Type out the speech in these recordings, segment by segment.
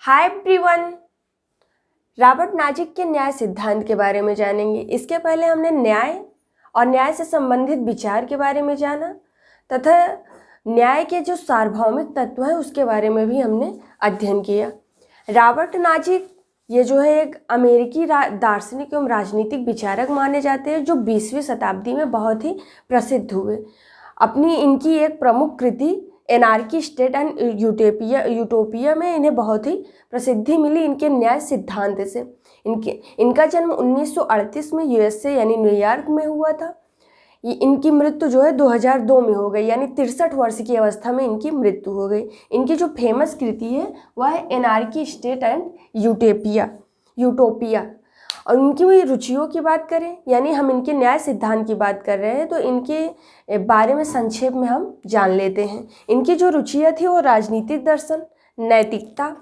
Hi everyone. Robert नाजिक के न्याय सिद्धांत के बारे में जानेंगे। इसके पहले हमने न्याय और न्याय से संबंधित विचार के बारे में जाना तथा न्याय के जो सार्वभौमिक तत्व हैं उसके बारे में भी हमने अध्ययन किया। रॉबर्ट नाजिक ये जो है एक अमेरिकी दार्शनिक एवं राजनीतिक विचारक माने जाते हैं जो 20वीं शताब्दी में बहुत ही प्रसिद्ध हुए। अपनी इनकी एक प्रमुख कृति एनार्की स्टेट एंड यूटोपिया में इन्हें बहुत ही प्रसिद्धि मिली इनके न्याय सिद्धांत से। इनका जन्म 1938 में यूएसए यानी न्यूयॉर्क में हुआ था। इनकी मृत्यु जो है 2002 में हो गई, यानी 63 वर्ष की अवस्था में इनकी मृत्यु हो गई। इनकी जो फेमस कृति है वह है एनार्की स्टेट एंड यूटोपिया। और इनकी रुचियों की बात करें, यानी हम इनके न्याय सिद्धांत की बात कर रहे हैं, तो इनके बारे में संक्षेप में हम जान लेते हैं। इनकी जो रुचियाँ थी वो राजनीतिक दर्शन, नैतिकता,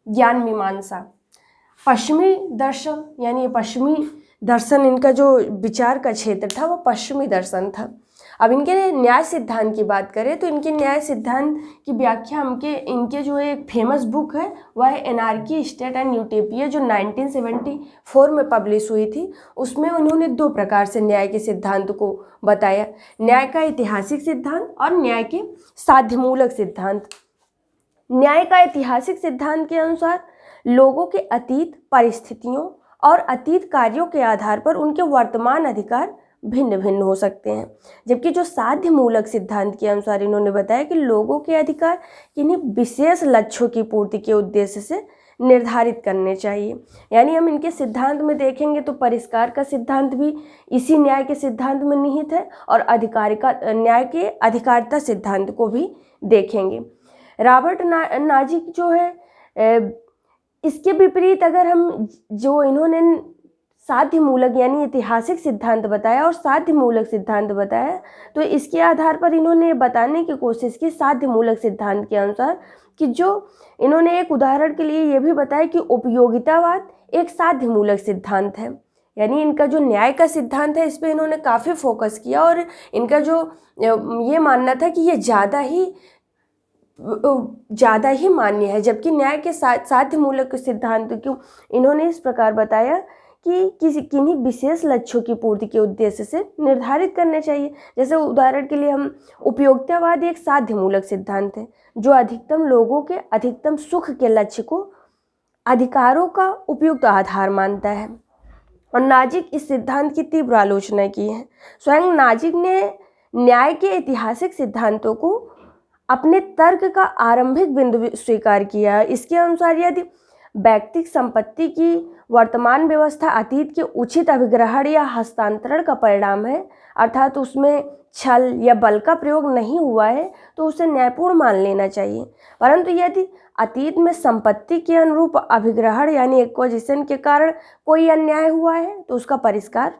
ज्ञान मीमांसा, पश्चिमी दर्शन, यानी पश्चिमी दर्शन इनका जो विचार का क्षेत्र था वो पश्चिमी दर्शन था। अब इनके न्याय सिद्धांत की बात करें तो इनके न्याय सिद्धांत की व्याख्या इनके जो एक फेमस बुक है वह है एनार्की स्टेट एंड यूटोपिया जो 1974 में पब्लिश हुई थी। उसमें उन्होंने दो प्रकार से न्याय के सिद्धांत को बताया, न्याय का ऐतिहासिक सिद्धांत और न्याय के साध्यमूलक सिद्धांत। न्याय का ऐतिहासिक सिद्धांत के अनुसार लोगों के अतीत परिस्थितियों और अतीत कार्यों के आधार पर उनके वर्तमान अधिकार भिन्न भिन्न हो सकते हैं, जबकि जो साध्य मूलक सिद्धांत के अनुसार इन्होंने बताया कि लोगों के अधिकार किन्हीं विशेष लक्ष्यों की पूर्ति के उद्देश्य से निर्धारित करने चाहिए। यानी हम इनके सिद्धांत में देखेंगे तो परिष्कार का सिद्धांत भी इसी न्याय के सिद्धांत में निहित है और न्याय के अधिकारिता सिद्धांत को भी देखेंगे। रॉबर्ट नाजिक जो है इसके विपरीत अगर हम जो इन्होंने साध्य मूलक यानी ऐतिहासिक सिद्धांत बताया और साध्य मूलक सिद्धांत बताया, तो इसके आधार पर इन्होंने बताने की कोशिश की साध्य मूलक सिद्धांत के अनुसार कि जो इन्होंने एक उदाहरण के लिए ये भी बताया कि उपयोगितावाद एक साध्य मूलक सिद्धांत है। यानी इनका जो न्याय का सिद्धांत है इस पर इन्होंने काफ़ी फोकस किया और इनका जो ये मानना था कि ये ज़्यादा ही मान्य है, जबकि न्याय के साध्य मूलक सिद्धांत क्यों इन्होंने इस प्रकार बताया कि किन्हीं विशेष लक्ष्यों की पूर्ति के उद्देश्य से निर्धारित करने चाहिए। जैसे उदाहरण के लिए हम उपयोगितावाद एक साध्य मूलक सिद्धांत है जो अधिकतम लोगों के अधिकतम सुख के लक्ष्य को अधिकारों का उपयुक्त आधार मानता है और नाजिक इस सिद्धांत की तीव्र आलोचना की है। स्वयं नाजिक ने न्याय के ऐतिहासिक सिद्धांतों को अपने तर्क का आरंभिक बिंदु स्वीकार किया। इसके अनुसार यदि व्यक्तिगत संपत्ति की वर्तमान व्यवस्था अतीत के उचित अभिग्रहण या हस्तांतरण का परिणाम है, अर्थात उसमें छल या बल का प्रयोग नहीं हुआ है, तो उसे न्यायपूर्ण मान लेना चाहिए। परंतु यदि अतीत में संपत्ति के अनुरूप अभिग्रहण यानी एक्विजिशन के कारण कोई अन्याय हुआ है तो उसका परिष्कार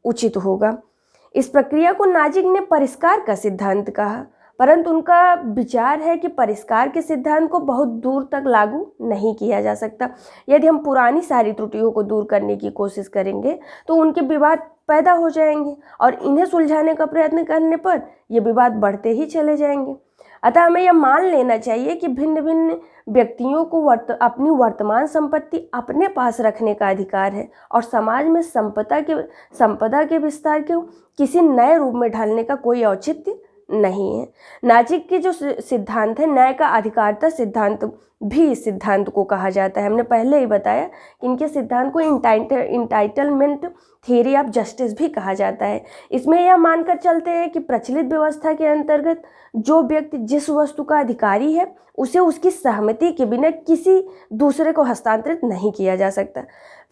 उचित होगा। इस प्रक्रिया को नाजिक ने परिष्कार का सिद्धांत कहा, परंतु उनका विचार है कि परिष्कार के सिद्धांत को बहुत दूर तक लागू नहीं किया जा सकता। यदि हम पुरानी सारी त्रुटियों को दूर करने की कोशिश करेंगे तो उनके विवाद पैदा हो जाएंगे और इन्हें सुलझाने का प्रयत्न करने पर ये विवाद बढ़ते ही चले जाएंगे। अतः हमें यह मान लेना चाहिए कि भिन्न भिन्न व्यक्तियों को अपनी वर्तमान संपत्ति अपने पास रखने का अधिकार है और समाज में संपदा के विस्तार को किसी नए रूप में ढालने का कोई औचित्य नहीं है। नाजिक के जो सिद्धांत है न्याय का अधिकारिता सिद्धांत भी इस सिद्धांत को कहा जाता है। हमने पहले ही बताया कि इनके सिद्धांत को इंटाइटलमेंट थियरी ऑफ जस्टिस भी कहा जाता है। इसमें यह मानकर चलते हैं कि प्रचलित व्यवस्था के अंतर्गत जो व्यक्ति जिस वस्तु का अधिकारी है उसे उसकी सहमति के बिना किसी दूसरे को हस्तांतरित नहीं किया जा सकता।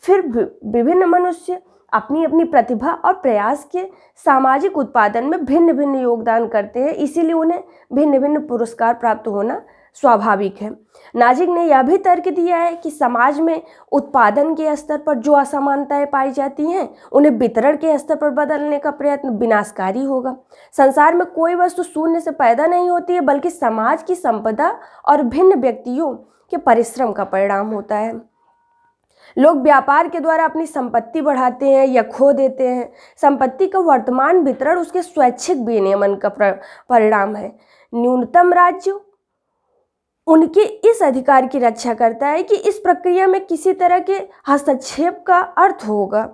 फिर विभिन्न मनुष्य अपनी अपनी प्रतिभा और प्रयास के सामाजिक उत्पादन में भिन्न भिन्न योगदान करते हैं, इसीलिए उन्हें भिन्न भिन्न पुरस्कार प्राप्त होना स्वाभाविक है। नाजिक ने यह भी तर्क दिया है कि समाज में उत्पादन के स्तर पर जो असमानताएं पाई जाती हैं उन्हें वितरण के स्तर पर बदलने का प्रयत्न विनाशकारी होगा। संसार में कोई वस्तु शून्य से पैदा नहीं होती है, बल्कि समाज की संपदा और भिन्न व्यक्तियों के परिश्रम का परिणाम होता है। लोग व्यापार के द्वारा अपनी संपत्ति बढ़ाते हैं या खो देते हैं। संपत्ति का वर्तमान वितरण उसके स्वैच्छिक विनियमन का परिणाम है। न्यूनतम राज्य उनके इस अधिकार की रक्षा करता है कि इस प्रक्रिया में किसी तरह के हस्तक्षेप का अर्थ होगा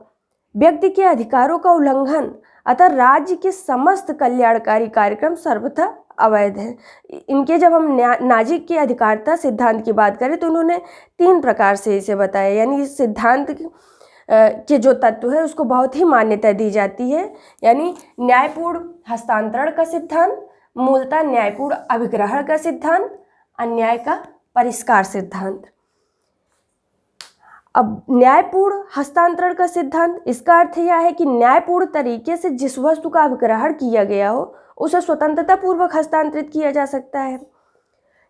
व्यक्ति के अधिकारों का उल्लंघन, अतः राज्य के समस्त कल्याणकारी कार्यक्रम सर्वथा अवैध है। इनके जब हम नाजिक के अधिकारता सिद्धांत की बात करें तो उन्होंने 3 प्रकार से इसे बताया, यानी इस सिद्धांत के जो तत्व है उसको बहुत ही मान्यता दी जाती है, यानी न्यायपूर्ण हस्तांतरण का सिद्धांत, मूलतः न्यायपूर्ण अभिग्रहण का सिद्धांत, अन्याय का परिष्कार सिद्धांत। अब न्यायपूर्ण हस्तांतरण का सिद्धांत, इसका अर्थ यह है कि न्यायपूर्ण तरीके से जिस वस्तु का अभिग्रहण किया गया हो उसे स्वतंत्रता पूर्वक हस्तांतरित किया जा सकता है।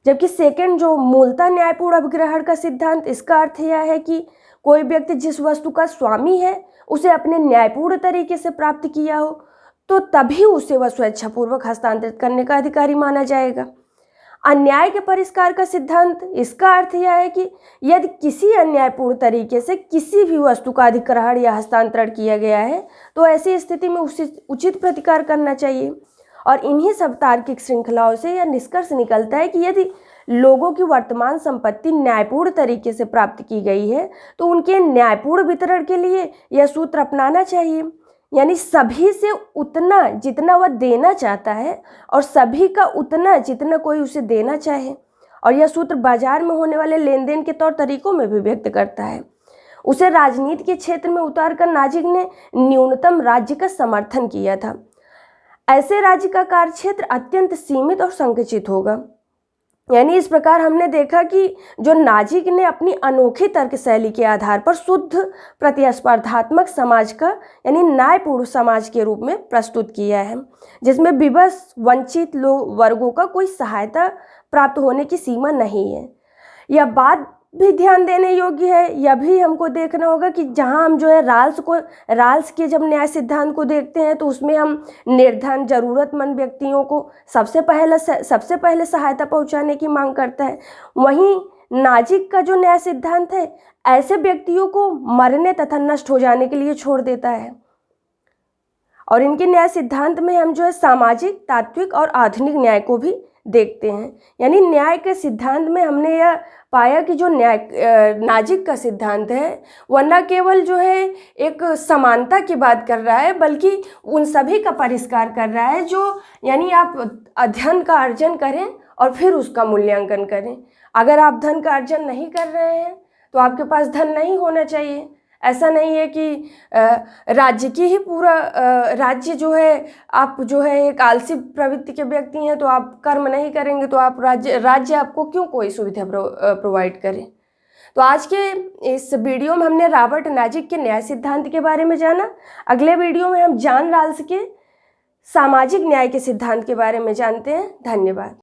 जबकि सेकंड जो मूलतः न्यायपूर्ण अभिग्रहण का सिद्धांत, इसका अर्थ यह है कि कोई व्यक्ति जिस वस्तु का स्वामी है उसे अपने न्यायपूर्ण तरीके से प्राप्त किया हो तो तभी उसे वह स्वेच्छापूर्वक हस्तांतरित करने का अधिकारी माना जाएगा। अन्याय के परिष्कार का सिद्धांत, इसका अर्थ यह है कि यदि किसी अन्यायपूर्ण तरीके से किसी भी वस्तु का अधिग्रहण या हस्तांतरण किया गया है तो ऐसी स्थिति में उसे उचित प्रतिकार करना चाहिए। और इन्हीं सब तार्किक श्रृंखलाओं से यह निष्कर्ष निकलता है कि यदि लोगों की वर्तमान संपत्ति न्यायपूर्ण तरीके से प्राप्त की गई है तो उनके न्यायपूर्ण वितरण के लिए यह सूत्र अपनाना चाहिए, यानी सभी से उतना जितना वह देना चाहता है और सभी का उतना जितना कोई उसे देना चाहे। और यह सूत्र बाजार में होने वाले लेन देन के तौर तरीकों में भी व्यक्त करता है। उसे राजनीति के क्षेत्र में उतारकर नाजिक ने न्यूनतम राज्य का समर्थन किया था। ऐसे राज्य का कार्यक्षेत्र अत्यंत सीमित और संकुचित होगा। यानी इस प्रकार हमने देखा कि जो नाजिक ने अपनी अनोखी तर्क शैली के आधार पर शुद्ध प्रतिस्पर्धात्मक समाज का यानी न्यायपूर्ण समाज के रूप में प्रस्तुत किया है, जिसमें विवश वंचित वर्गों का कोई सहायता प्राप्त होने की सीमा नहीं है। यह बात भी ध्यान देने योग्य है, यह भी हमको देखना होगा कि जहां हम जो है राल्स के जब न्याय सिद्धांत को देखते हैं तो उसमें हम निर्धन ज़रूरतमंद व्यक्तियों को सबसे पहले सहायता पहुंचाने की मांग करता है। वहीं नाजिक का जो न्याय सिद्धांत है ऐसे व्यक्तियों को मरने तथा नष्ट हो जाने के लिए छोड़ देता है। और इनके न्याय सिद्धांत में हम जो है सामाजिक, तात्विक और आधुनिक न्याय को भी देखते हैं। यानी न्याय के सिद्धांत में हमने यह पाया कि जो नाजिक का सिद्धांत है वह न केवल जो है एक समानता की बात कर रहा है बल्कि उन सभी का परिष्कार कर रहा है जो यानी आप धन का अर्जन करें और फिर उसका मूल्यांकन करें। अगर आप धन का अर्जन नहीं कर रहे हैं तो आपके पास धन नहीं होना चाहिए। ऐसा नहीं है कि राज्य की ही पूरा राज्य जो है आप जो है एक आलसी प्रवृत्ति के व्यक्ति हैं तो आप कर्म नहीं करेंगे तो आप राज्य आपको क्यों कोई सुविधा प्रोवाइड करे। तो आज के इस वीडियो में हमने रॉबर्ट नाजिक के न्याय सिद्धांत के बारे में जाना। अगले वीडियो में हम जॉन राल्स के सामाजिक न्याय के सिद्धांत के बारे में जानते हैं। धन्यवाद।